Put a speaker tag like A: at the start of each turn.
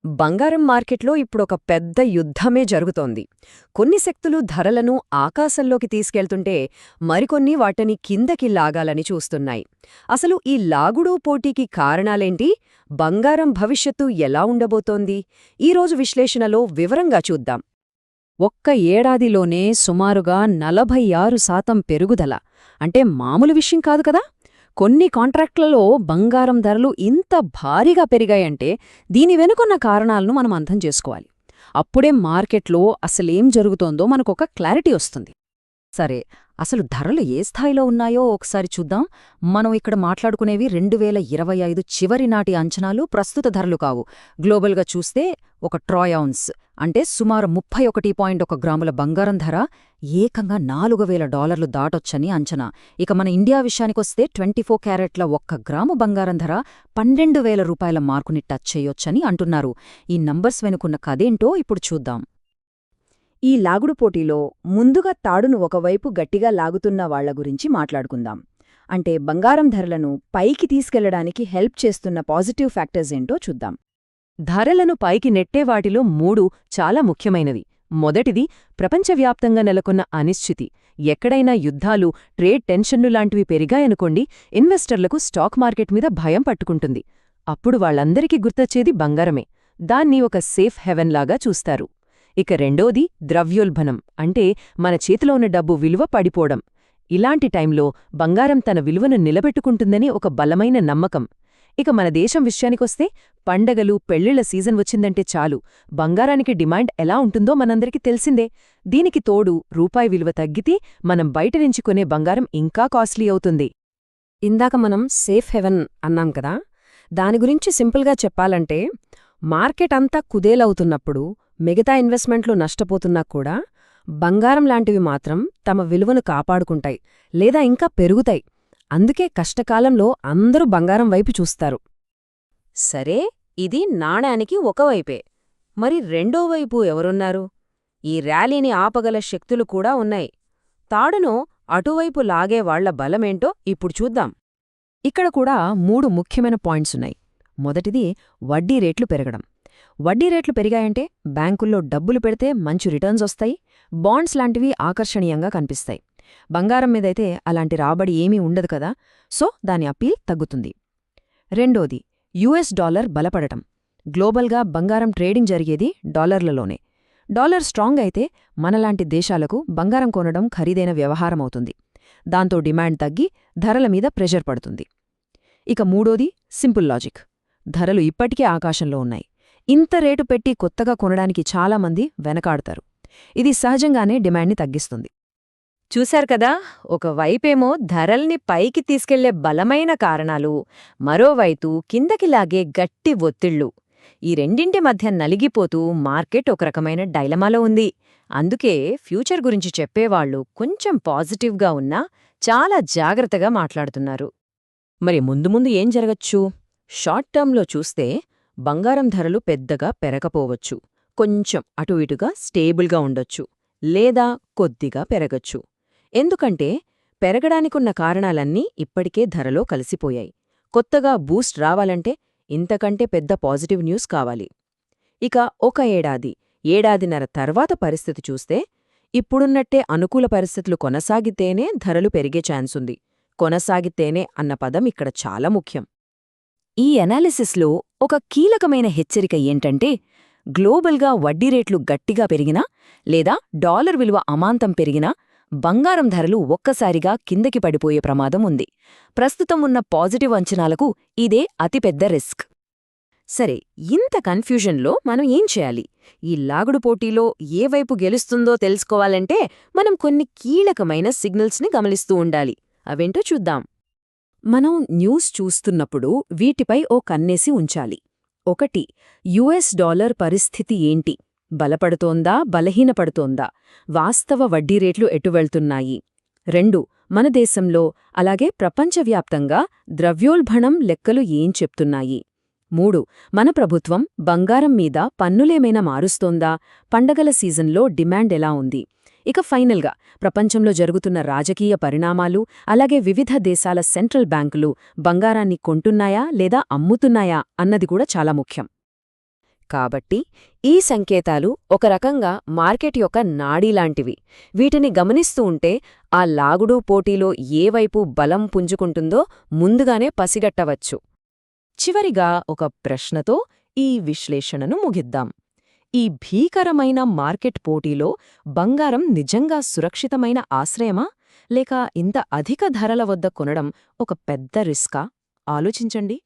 A: బంగారం మార్కెట్లో ఇప్పుడొక పెద్ద యుద్ధమే జరుగుతోంది. కొన్ని శక్తులు ధరలను ఆకాశంలోకి తీసుకెళ్తుంటే మరికొన్ని వాటిని కిందకి లాగాలని చూస్తున్నాయి. అసలు ఈ లాగుడు పోటీకి కారణాలేంటి? బంగారం భవిష్యత్తు ఎలా ఉండబోతోంది? ఈరోజు విశ్లేషణలో వివరంగా చూద్దాం. ఒక్క ఏడాదిలోనే సుమారుగా 46% పెరుగుదల అంటే మామూలు విషయం కాదు కదా. కొన్ని కాంట్రాక్ట్లలో బంగారం ధరలు ఇంత భారీగా పెరిగాయంటే దీని వెనుకున్న కారణాలను మనం అర్థం చేసుకోవాలి. అప్పుడే మార్కెట్లో అసలేం జరుగుతోందో మనకొక క్లారిటీ వస్తుంది. సరే, అసలు ధరలు ఏ స్థాయిలో ఉన్నాయో ఒకసారి చూద్దాం. మనం ఇక్కడ మాట్లాడుకునేవి 2025 చివరి నాటి అంచనాలు, ప్రస్తుత ధరలు కావు. గ్లోబల్గా చూస్తే ఒక ట్రాయ్ ఔన్స్ అంటే సుమారు 31.1 గ్రాముల బంగారం ధర ఏకంగా $4,000 దాటొచ్చని అంచనా. ఇక మన ఇండియా విషయానికొస్తే 24 క్యారెట్ల 1 గ్రాము బంగారం ధర $12,000 మార్కుని టచ్ చేయొచ్చని అంటున్నారు. ఈ నంబర్స్ వెనుకున్న కథేంటో ఇప్పుడు చూద్దాం. ఈ లాగుడు పోటీలో ముందుగా తాడును ఒకవైపు గట్టిగా లాగుతున్న వాళ్ల గురించి మాట్లాడుకుందాం. అంటే బంగారం ధరలను పైకి తీసుకెళ్లడానికి హెల్ప్ చేస్తున్న పాజిటివ్ ఫ్యాక్టర్స్ ఏంటో చూద్దాం. ధరలను పైకి నెట్టే వాటిలో 3 చాలా ముఖ్యమైనవి. మొదటిది, ప్రపంచవ్యాప్తంగా నెలకొన్న అనిశ్చితి. ఎక్కడైనా యుద్ధాలు, ట్రేడ్ టెన్షన్లు లాంటివి పెరిగాయనుకోండి, ఇన్వెస్టర్లకు స్టాక్ మార్కెట్ మీద భయం పట్టుకుంటుంది. అప్పుడు వాళ్లందరికీ గుర్తొచ్చేది బంగారమే. దాన్ని ఒక సేఫ్ హెవెన్లాగా చూస్తారు. ఇక రెండోది, ద్రవ్యోల్బణం అంటే మన చేతిలో ఉన్న డబ్బు విలువ పడిపోవడం. ఇలాంటి టైంలో బంగారం తన విలువను నిలబెట్టుకుంటుందని ఒక బలమైన నమ్మకం. ఇక మన దేశం విషయానికొస్తే పండగలు, పెళ్లిళ్ల సీజన్ వచ్చిందంటే చాలు బంగారానికి డిమాండ్ ఎలా ఉంటుందో మనందరికీ తెలిసిందే. దీనికి తోడు రూపాయి విలువ తగ్గితే మనం బయటనుంచి కొనే బంగారం ఇంకా కాస్ట్లీ అవుతుంది. ఇందాక మనం సేఫ్ హెవెన్ అన్నాం కదా, దాని గురించి సింపుల్గా చెప్పాలంటే మార్కెట్ అంతా కుదేలవుతున్నప్పుడు, మిగతా ఇన్వెస్ట్మెంట్లు నష్టపోతున్నా కూడా బంగారం లాంటివి మాత్రం తమ విలువను కాపాడుకుంటాయి లేదా ఇంకా పెరుగుతాయి. అందుకే కష్టకాలంలో అందరూ బంగారం వైపు చూస్తారు. సరే, ఇది నాణానికి ఒకవైపే. మరి రెండో వైపు ఎవరున్నారు? ఈ ర్యాలీని ఆపగల శక్తులు కూడా ఉన్నాయి. తాడును అటువైపు లాగేవాళ్ల బలమేంటో ఇప్పుడు చూద్దాం. ఇక్కడ కూడా 3 ముఖ్యమైన పాయింట్సున్నాయి. మొదటిది, వడ్డీ రేట్లు పెరగడం. వడ్డీ రేట్లు పెరిగాయంటే బ్యాంకుల్లో డబ్బులు పెడితే మంచి రిటర్న్స్ వస్తాయి, బాండ్స్ లాంటివి ఆకర్షణీయంగా కనిపిస్తాయి. బంగారం మీదైతే అలాంటి రాబడి ఏమీ ఉండదు కదా, సో దాని అప్పీల్ తగ్గుతుంది. రెండోది, యుఎస్ డాలర్ బలపడటం. గ్లోబల్గా బంగారం ట్రేడింగ్ జరిగేది డాలర్లలోనే. డాలర్ స్ట్రాంగ్ అయితే మనలాంటి దేశాలకు బంగారం కొనడం ఖరీదైన వ్యవహారమవుతుంది. దాంతో డిమాండ్ తగ్గి ధరల మీద ప్రెషర్ పడుతుంది. ఇక మూడోది, సింపుల్ లాజిక్. ధరలు ఇప్పటికే ఆకాశంలో ఉన్నాయి. ఇంత రేటు పెట్టి కొత్తగా కొనడానికి చాలామంది వెనకాడతారు. ఇది సహజంగానే డిమాండ్ని తగ్గిస్తుంది. చూశారు కదా, ఒకవైపేమో ధరల్ని పైకి తీసుకెళ్లే బలమైన కారణాలు, మరోవైపు కిందకి లాగే గట్టి ఒత్తిళ్లు. ఈ రెండింటి మధ్య నలిగిపోతూ మార్కెట్ ఒక రకమైన డైలమాలో ఉంది. అందుకే ఫ్యూచర్ గురించి చెప్పేవాళ్లు కొంచెం పాజిటివ్గా ఉన్నా చాలా జాగ్రత్తగా మాట్లాడుతున్నారు. మరి ముందు ముందు ఏం జరగచ్చు? షార్ట్ టర్మ్లో చూస్తే బంగారం ధరలు పెద్దగా పెరగపోవచ్చు. కొంచెం అటు ఇటుగా స్టేబుల్గా ఉండొచ్చు, లేదా కొద్దిగా పెరగచ్చు. ఎందుకంటే పెరగడానికున్న కారణాలన్నీ ఇప్పటికే ధరలో కలిసిపోయాయి. కొత్తగా బూస్ట్ రావాలంటే ఇంతకంటే పెద్ద పాజిటివ్ న్యూస్ కావాలి. ఇక ఒక ఏడాదిన్నర తర్వాత పరిస్థితి చూస్తే ఇప్పుడున్నట్టే అనుకూల పరిస్థితులు కొనసాగితేనే ధరలు పెరిగే ఛాన్సుంది. కొనసాగితేనే అన్న పదం ఇక్కడ చాలా ముఖ్యం. ఈ ఎనాలిసిస్లో ఒక కీలకమైన హెచ్చరిక ఏంటంటే, గ్లోబల్గా వడ్డీ రేట్లు గట్టిగా పెరిగినా లేదా డాలర్ విలువ అమాంతం పెరిగినా బంగారం ధరలు ఒక్కసారిగా కిందకి పడిపోయే ప్రమాదం ఉంది. ప్రస్తుతం ఉన్న పాజిటివ్ అంచనాలకు ఇదే అతిపెద్ద రిస్క్. సరే, ఇంత కన్ఫ్యూజన్లో మనం ఏం చేయాలి? ఈ లాగుడు పోటీలో ఏ వైపు గెలుస్తుందో తెలుసుకోవాలంటే మనం కొన్ని కీలకమైన సిగ్నల్స్ని గమనిస్తూ ఉండాలి. అవేంటో చూద్దాం. మనం న్యూస్ చూస్తున్నప్పుడు వీటిపై ఓ కన్నేసి ఉంచాలి. 1. యుఎస్ డాలర్ పరిస్థితి ఏంటి? బలపడుతోందా, బలహీనపడుతోందా? వాస్తవ వడ్డీ రేట్లు ఎటువెళ్తున్నాయి? 2. మన దేశంలో అలాగే ప్రపంచవ్యాప్తంగా ద్రవ్యోల్బణం లెక్కలు ఏం చెప్తున్నాయి? 3. మన ప్రభుత్వం బంగారం మీద పన్నులేమైనా మారుస్తోందా? పండగల సీజన్లో డిమాండ్ ఎలా ఉంది? ఇక ఫైనల్గా ప్రపంచంలో జరుగుతున్న రాజకీయ పరిణామాలు, అలాగే వివిధ దేశాల సెంట్రల్ బ్యాంకులు బంగారాన్ని కొంటున్నాయా లేదా అమ్ముతున్నాయా అన్నది కూడా చాలా ముఖ్యం. కాబట్టి ఈ సంకేతాలు ఒక రకంగా మార్కెట్ యొక్క నాడీలాంటివి. వీటిని గమనిస్తూ ఉంటే ఆ లాగుడు పోటీలో ఏ వైపు బలం పుంజుకుంటుందో ముందుగానే పసిగట్టవచ్చు.
B: చివరిగా ఒక ప్రశ్నతో ఈ విశ్లేషణను ముగిద్దాం. ఈ భీకరమైన మార్కెట్ పోటీలో బంగారం నిజంగా సురక్షితమైన ఆశ్రయమా, లేక ఇంత అధిక ధరల వద్ద కొనడం ఒక పెద్ద రిస్కా? ఆలోచించండి.